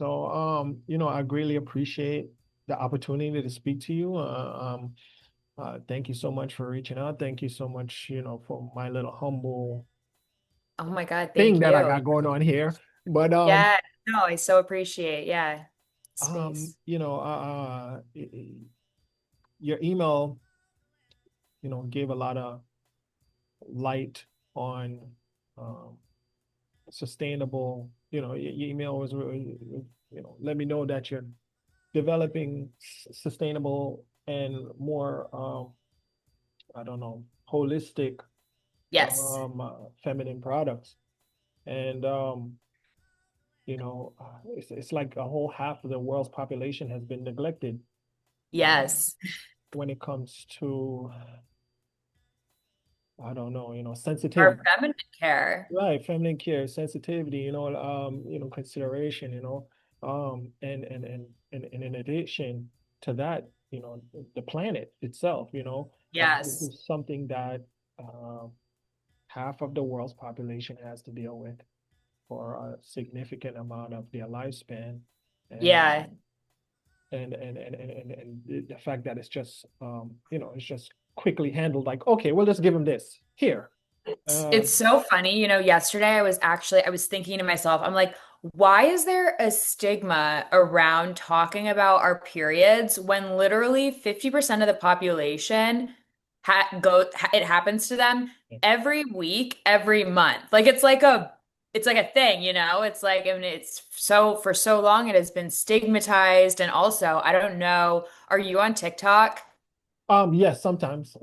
So, I greatly appreciate the opportunity to speak to you. Thank you so much for reaching out. Thank you so much, for my little humble Oh my God, thing thank that I you. got going on here. But Yeah, no, I so appreciate, yeah, um, space. you know, your email, gave a lot of light on um sustainable, your email was really, let me know that you're developing sustainable and more I don't know, holistic Yes, feminine products. And it's like a whole half of the world's population has been neglected yes. when it comes to, I don't know, Our sensitivity. feminine care. Right, feminine care, sensitivity, consideration, and in addition to that, the planet itself, this Yes, is something that um half of the world's population has to deal with for a significant amount of their lifespan, and yeah. the fact that it's just quickly handled like, okay, we'll just give them this here. It's Um, so funny. Yesterday I was thinking to myself, I'm like, why is there a stigma around talking about our periods when literally 50% of the population it happens to them every week, every month. Like it's like a thing, you know? It's like, I mean, it's so for so long it has been stigmatized. And also, I don't know, are you on TikTok? yes, sometimes.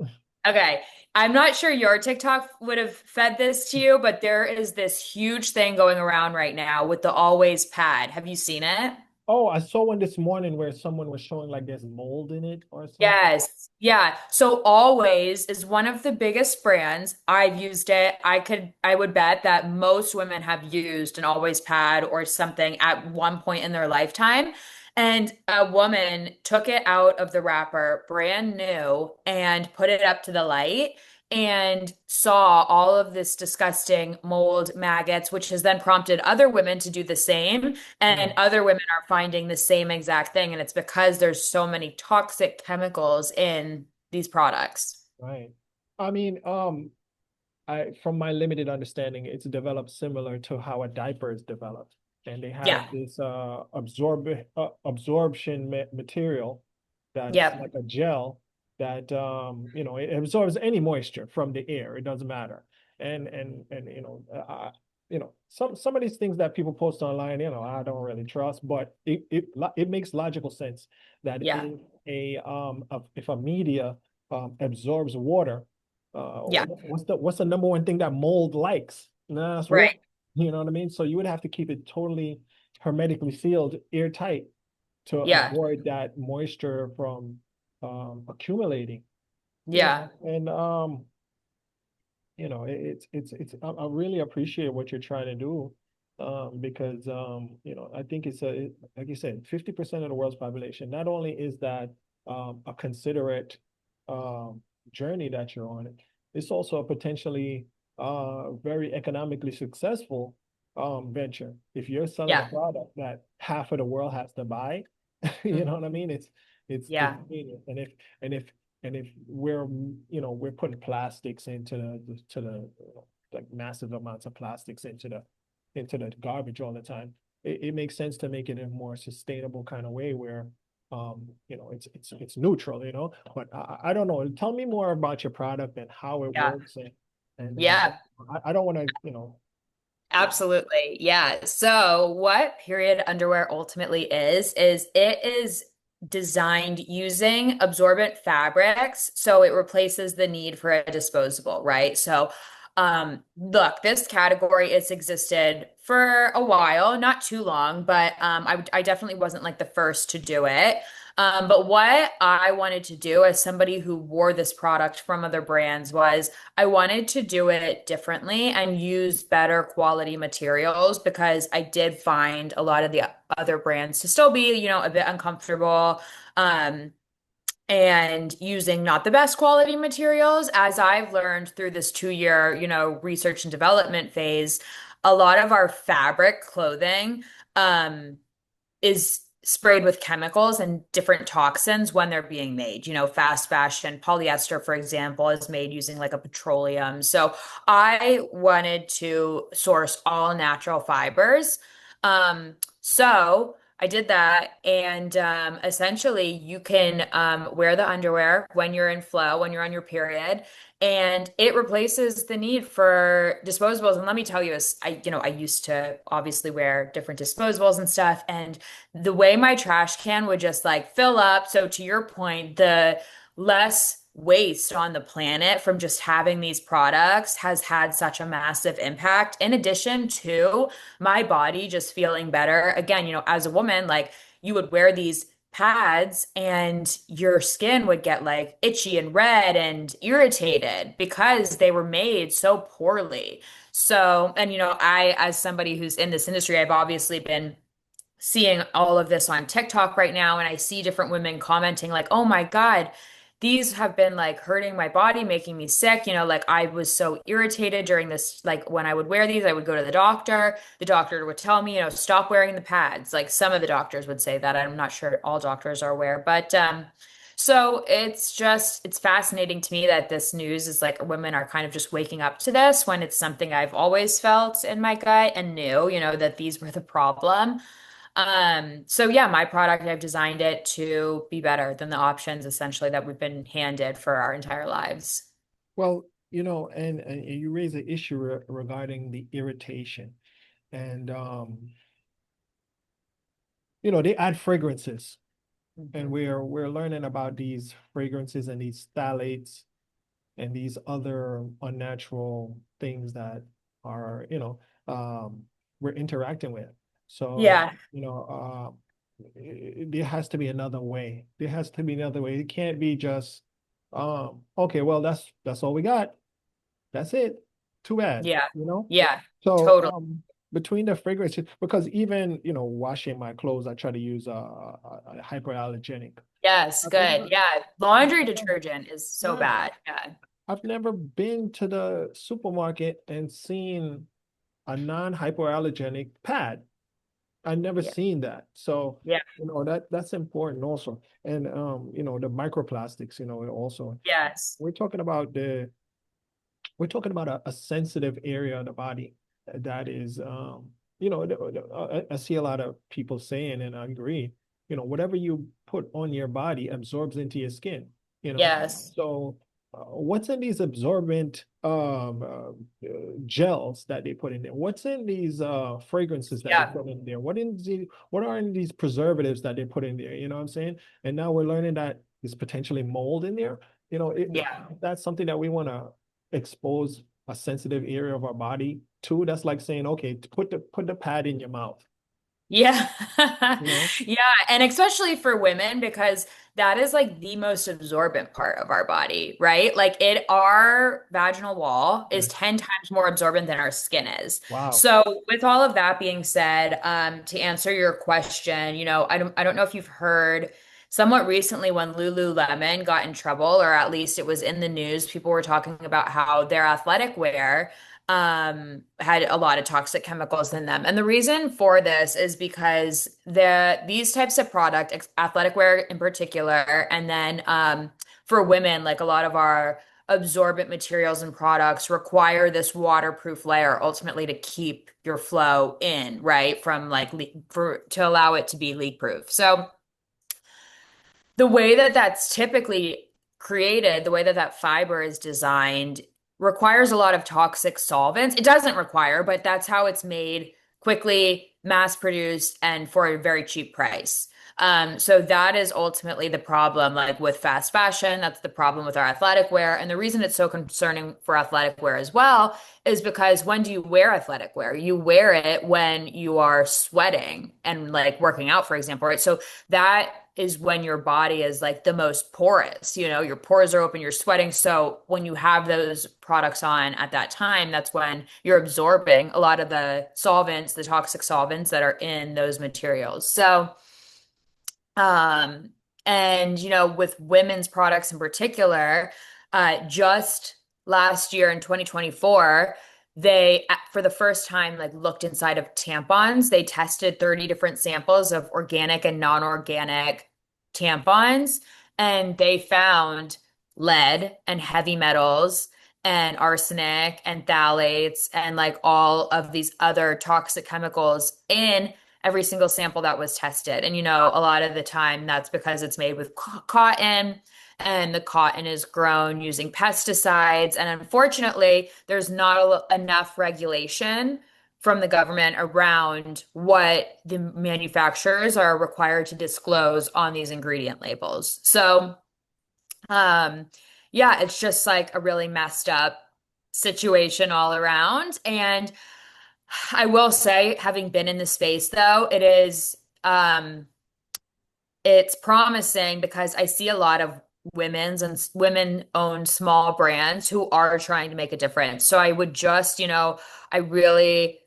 Okay. I'm not sure your TikTok would have fed this to you, but there is this huge thing going around right now with the always pad. Have you seen it? Oh, I saw one this morning where someone was showing like there's mold in it or something. Yes. Yeah. So Always is one of the biggest brands. I've used it. I would bet that most women have used an Always pad or something at one point in their lifetime. And a woman took it out of the wrapper, brand new, and put it up to the light and saw all of this disgusting mold maggots, which has then prompted other women to do the same. And Mm, other women are finding the same exact thing. And it's because there's so many toxic chemicals in these products. right. I mean, from my limited understanding, it's developed similar to how a diaper is developed, and they have Yeah. this absorption material that's Yep. like a gel that it absorbs any moisture from the air. It doesn't matter, and some of these things that people post online, I don't really trust, but it makes logical sense that Yeah. if a media absorbs water, Yeah. what's the number one thing that mold likes? Nah, it's water. Right. You know what I mean? So you would have to keep it totally hermetically sealed, airtight, to Yeah. avoid that moisture from accumulating. Yeah. And I really appreciate what you're trying to do, because I think like you said, 50% of the world's population. Not only is that a considerate um journey that you're on, it's also a potentially very economically successful venture. If you're selling a Yeah. product that half of the world has to buy, you know Mhm. what I mean? It's Yeah. genius. And if and if we're putting plastics into like massive amounts of plastics into the garbage all the time, it makes sense to make it in a more sustainable kind of way where it's neutral, but I don't know. Tell me more about your product and how it Yeah. works, and Yeah. I don't want to Absolutely. Yeah. So, what period underwear ultimately is it is designed using absorbent fabrics. So, it replaces the need for a disposable, right? So, look, this category, it's existed for a while, not too long, but I definitely wasn't like the first to do it. But what I wanted to do as somebody who wore this product from other brands was I wanted to do it differently and use better quality materials because I did find a lot of the other brands to still be, a bit uncomfortable. Um, and using not the best quality materials, as I've learned through this 2 year, research and development phase, a lot of our fabric clothing, um, is sprayed with chemicals and different toxins when they're being made. You know, fast fashion, polyester, for example, is made using like a petroleum. So I wanted to source all natural fibers. So I did that, and essentially, you can wear the underwear when you're in flow, when you're on your period, and it replaces the need for disposables. And let me tell you, as I used to obviously wear different disposables and stuff, and the way my trash can would just like fill up. So to your point, the less waste on the planet from just having these products has had such a massive impact. In addition to my body just feeling better. Again, as a woman, like you would wear these pads and your skin would get like itchy and red and irritated because they were made so poorly. So, and I, as somebody who's in this industry, I've obviously been seeing all of this on TikTok right now, and I see different women commenting like, "Oh my God, these have been like hurting my body, making me sick." Like I was so irritated during this, like when I would wear these, I would go to the doctor. The doctor would tell me, stop wearing the pads. Like some of the doctors would say that. I'm not sure all doctors are aware, but so it's fascinating to me that this news is like women are kind of just waking up to this when it's something I've always felt in my gut and knew, that these were the problem. So yeah, my product, I've designed it to be better than the options essentially that we've been handed for our entire lives. Well, and you raise an issue regarding the irritation. And they add fragrances, and Mhm. we're learning about these fragrances and these phthalates and these other unnatural things that are, we're interacting with. So, Yeah. there has to be another way. There has to be another way. It can't be just, okay, well, that's all we got. That's it. Too bad, Yeah. you know? Yeah. So, Totally. between the fragrances, because even, washing my clothes, I try to use a hyperallergenic. Yes. I've Good. never, Yeah. I've Laundry never, detergent is so yeah, bad. Yeah. I've never been to the supermarket and seen a non-hypoallergenic pad. I've never Yeah. seen that. So, Yeah. that's important also. And the microplastics, also. Yes. We're talking about a sensitive area of the body that is, I see a lot of people saying, and I agree, whatever you put on your body absorbs into your skin, you know. Yes. So, what's in these absorbent gels that they put in there? What's in these fragrances that they Yeah. put in there? What are in these preservatives that they put in there? You know what I'm saying? And now we're learning that there's potentially mold in there. Yeah. That's something that we want to expose a sensitive area of our body to. That's like saying, okay, put the pad in your mouth, Yeah. you know? Yeah. And especially for women, because that is like the most absorbent part of our body, right? Like our vaginal wall is Yes. 10 times more absorbent than our skin is. Wow. So with all of that being said, to answer your question, I don't know if you've heard somewhat recently when Lululemon got in trouble, or at least it was in the news, people were talking about how their athletic wear had a lot of toxic chemicals in them. And the reason for this is because these types of product, athletic wear in particular, and then for women, like a lot of our absorbent materials and products require this waterproof layer ultimately to keep your flow in, right? From like for to allow it to be leak proof. So the way that that's typically created, the way that that fiber is designed, requires a lot of toxic solvents. It doesn't require, but that's how it's made quickly, mass produced, and for a very cheap price. So that is ultimately the problem, like with fast fashion. That's the problem with our athletic wear. And the reason it's so concerning for athletic wear as well is because when do you wear athletic wear? You wear it when you are sweating and like working out, for example, right? So that is when your body is like the most porous. Your pores are open, you're sweating. So when you have those products on at that time, that's when you're absorbing a lot of the solvents, the toxic solvents that are in those materials. So, um, and with women's products in particular, just last year in 2024, they, for the first time, like looked inside of tampons. They tested 30 different samples of organic and non-organic tampons, and they found lead and heavy metals and arsenic and phthalates and like all of these other toxic chemicals in every single sample that was tested. And a lot of the time that's because it's made with cotton, and the cotton is grown using pesticides. And unfortunately, there's not enough regulation from the government around what the manufacturers are required to disclose on these ingredient labels. So, um, yeah, it's just like a really messed up situation all around. And I will say, having been in the space though, it's promising because I see a lot of women-owned small brands who are trying to make a difference. So I would just, I really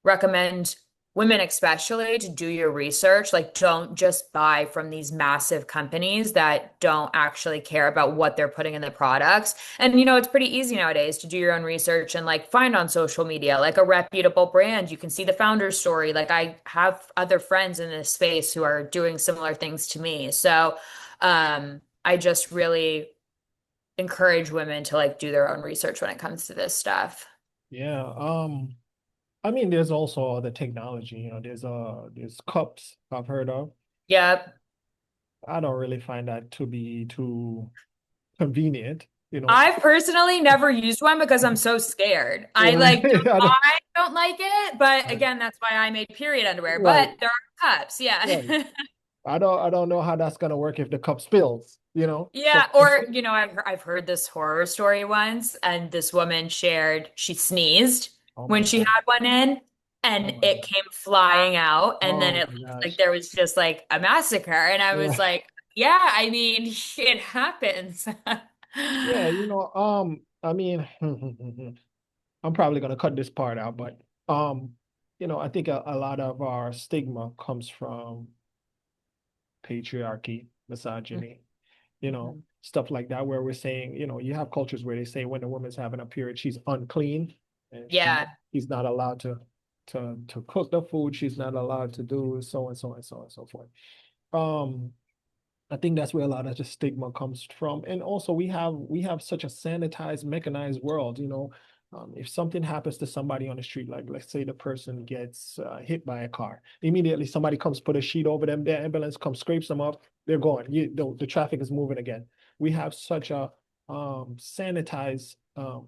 recommend women especially to do your research. Like, don't just buy from these massive companies that don't actually care about what they're putting in the products. And it's pretty easy nowadays to do your own research and like find on social media like a reputable brand. You can see the founder's story. Like, I have other friends in this space who are doing similar things to me. So I just really encourage women to like do their own research when it comes to this stuff. Yeah. I mean, there's also the technology, there's cups I've heard of. Yep. I don't really find that to be too convenient, you know. I've personally never used one because I'm so scared. I Right. like, I don't, I don't like it, but right. again, that's why I made period underwear. Right. But there are cups, Right. yeah. I don't know how that's gonna work if the cup spills, you know. So Yeah, or I've heard this horror story once, and this woman shared she sneezed oh when my she God. had one in, Oh and my it God. came flying out, and then Oh it my looked like gosh. there was just like a massacre, and I was Yeah. like, yeah, I mean, it happens. Yeah, I mean, I'm probably gonna cut this part out, but I think a lot of our stigma comes from patriarchy, misogyny, Mhm. stuff like that, where we're saying, you have cultures where they say when a woman's having a period, she's unclean and Yeah, she's not allowed to cook the food, she's not allowed to do so and so and so and so forth. Um, I think that's where a lot of the stigma comes from. And also we have such a sanitized, mechanized world, if something happens to somebody on the street, like let's say the person gets hit by a car, immediately somebody comes put a sheet over them, the ambulance comes, scrapes them up, they're gone. The traffic is moving again. We have such a sanitized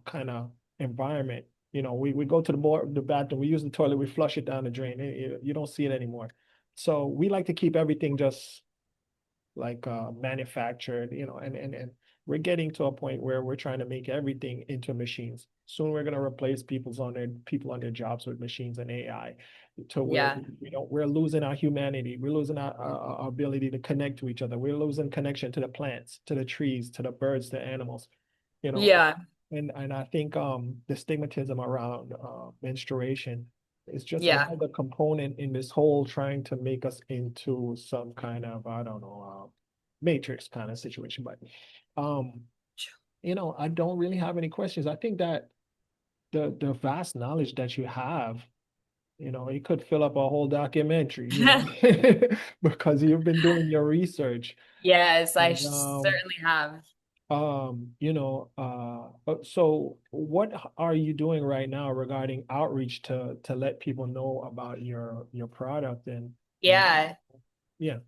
kind of environment. We go to the bathroom, we use the toilet, we flush it down the drain. You don't see it anymore. So we like to keep everything just like manufactured, and we're getting to a point where we're trying to make everything into machines. Soon we're going to replace people on their jobs with machines and AI, to where yeah, we're losing our humanity, we're losing our ability to connect to each other, we're losing connection to the plants, to the trees, to the birds, the animals, you know. yeah, And I think the stigmatism around menstruation is just yeah, another component in this whole trying to make us into some kind of, I don't know, matrix kind of situation. But um, I don't really have any questions. I think that the vast knowledge that you have, it could fill up a whole documentary, because you've been doing your research. yes, I And certainly have. so what are you doing right now regarding outreach to let people know about your product and Yeah. yeah.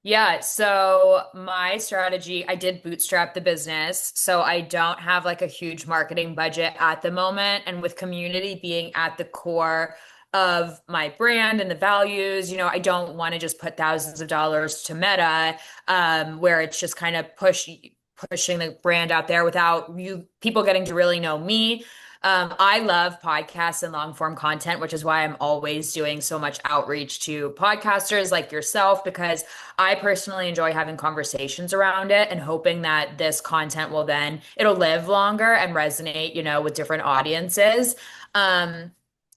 Yeah, so my strategy, I did bootstrap the business, so I don't have like a huge marketing budget at the moment. And with community being at the core of my brand and the values, I don't want to just put thousands of dollars to Meta, where it's just kind of pushing the brand out there without people getting to really know me. I love podcasts and long form content, which is why I'm always doing so much outreach to podcasters like yourself, because I personally enjoy having conversations around it and hoping that this content it'll live longer and resonate, with different audiences. Um,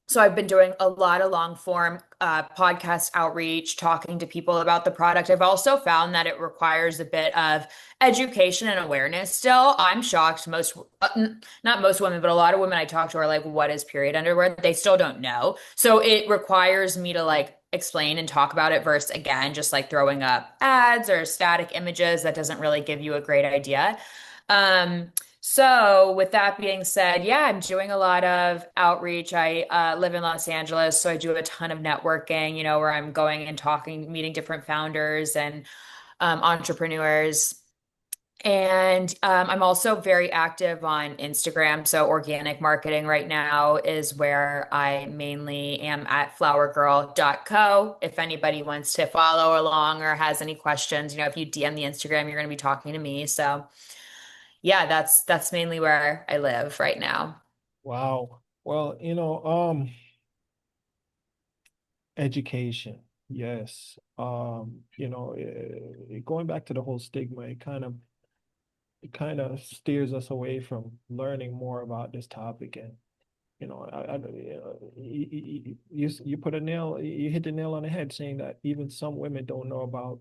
So I've been doing a lot of long form podcast outreach, talking to people about the product. I've also found that it requires a bit of education and awareness still. I'm shocked not most women, but a lot of women I talk to are like, what is period underwear? They still don't know. So it requires me to like explain and talk about it versus again, just like throwing up ads or static images that doesn't really give you a great idea. So with that being said, yeah, I'm doing a lot of outreach. I live in Los Angeles, so I do a ton of networking, where I'm going and talking, meeting different founders and entrepreneurs. And I'm also very active on Instagram. So organic marketing right now is where I mainly am at flowergirl.co. If anybody wants to follow along or has any questions, if you DM the Instagram, you're going to be talking to me. So yeah, that's mainly where I live right now. Wow. Well, education. Yes. Going back to the whole stigma, it kind of steers us away from learning more about this topic. And you put you hit the nail on the head, saying that even some women don't know about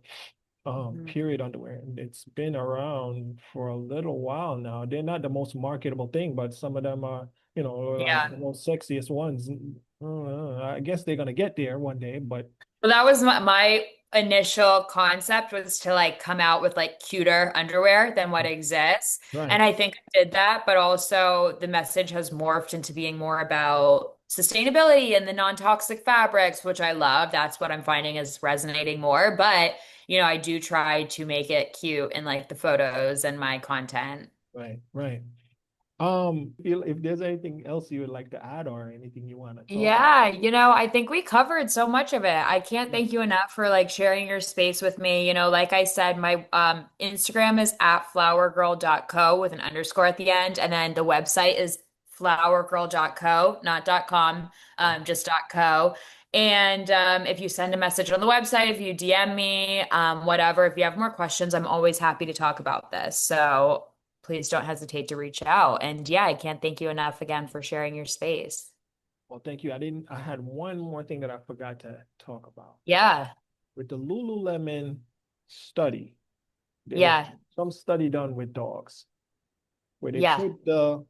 Mhm. period underwear, and it's been around for a little while now. They're not the most marketable thing, but some of them are, Yeah. the most sexiest ones. I guess they're gonna get there one day, but Well, that was my initial concept was to like come out with like cuter underwear than what exists. right, And I think I did that, but also the message has morphed into being more about sustainability and the non-toxic fabrics, which I love. That's what I'm finding is resonating more. But, I do try to make it cute in like the photos and my content. right, right. If there's anything else you would like to add or anything you want to talk about. Yeah, I think we covered so much of it. I can't thank you enough for like sharing your space with me. Like I said, my Instagram is at flowergirl.co with an underscore at the end. And then the website is flowergirl.co, not .com, just .co. And if you send a message on the website, if you DM me, whatever, if you have more questions, I'm always happy to talk about this. So please don't hesitate to reach out. And yeah, I can't thank you enough again for sharing your space. Well, thank you. I had one more thing that I forgot to talk about. Yeah. With the Lululemon study, there was Yeah. some study done with dogs where they Yeah. put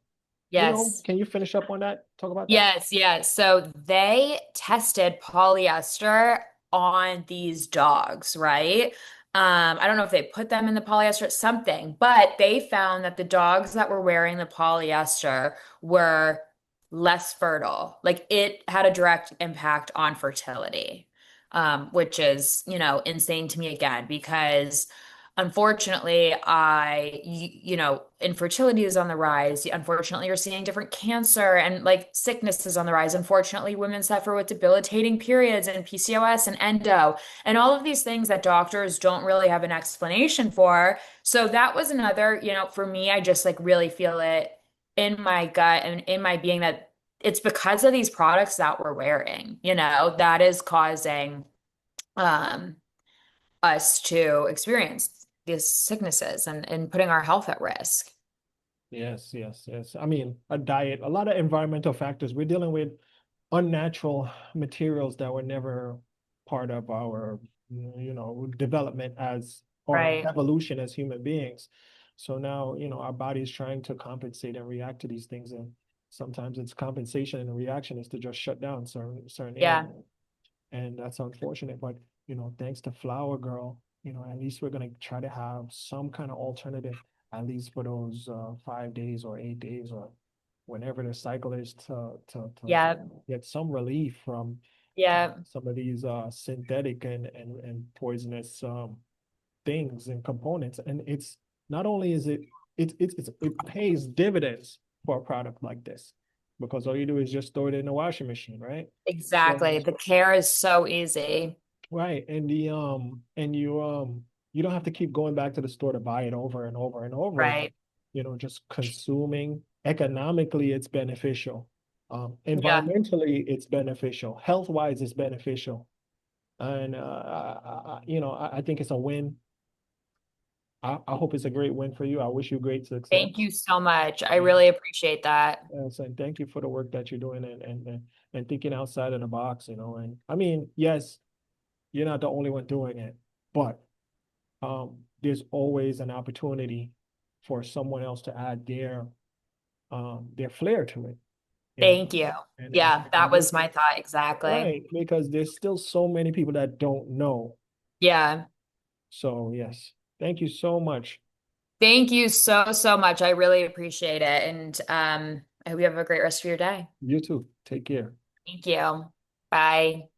Yes. can you finish up on that? Talk about that? Yes. Yes. So they tested polyester on these dogs, right? I don't know if they put them in the polyester, something, but they found that the dogs that were wearing the polyester were less fertile. Like it had a direct impact on fertility, which is, insane to me again, because unfortunately, infertility is on the rise. Unfortunately, you're seeing different cancer and like sickness is on the rise. Unfortunately, women suffer with debilitating periods and PCOS and endo and all of these things that doctors don't really have an explanation for. So that was another, for me, I just like really feel it in my gut and in my being that it's because of these products that we're wearing, that is causing um us to experience these sicknesses and putting our health at risk. Yes, yes, yes. I mean, a diet, a lot of environmental factors. We're dealing with unnatural materials that were never part of our, development as or Right. evolution as human beings. So now, our body is trying to compensate and react to these things. And sometimes it's compensation and the reaction is to just shut down certain Yeah. areas. And that's unfortunate. But, thanks to Flower Girl, at least we're gonna try to have some kind of alternative, at least for those 5 days or 8 days or whenever the cycle is to Yeah. get some relief from Yeah. some of these synthetic and poisonous things and components. And it's not only is it pays dividends for a product like this because all you do is just throw it in the washing machine, right? So Exactly. The care is so easy. right, and you don't have to keep going back to the store to buy it over and over and over again. Right. Just consuming economically, it's beneficial. Yeah. Environmentally, it's beneficial. Health-wise, it's beneficial. And I think it's a win. I hope it's a great win for you. I wish you great Thank success. you so much. I And, really appreciate that. and thank you for the work that you're doing and thinking outside of the box, you know. And I mean, yes, you're not the only one doing it, but there's always an opportunity for someone else to add their flair to it, you know. Thank you. And and, Yeah, that and this, was my thought exactly. right, because there's still so many people that don't know. Yeah. So yes, thank you so much. Thank you so, so much. I really appreciate it. And I hope you have a great rest of your day. You too. Take care. Thank you. Bye.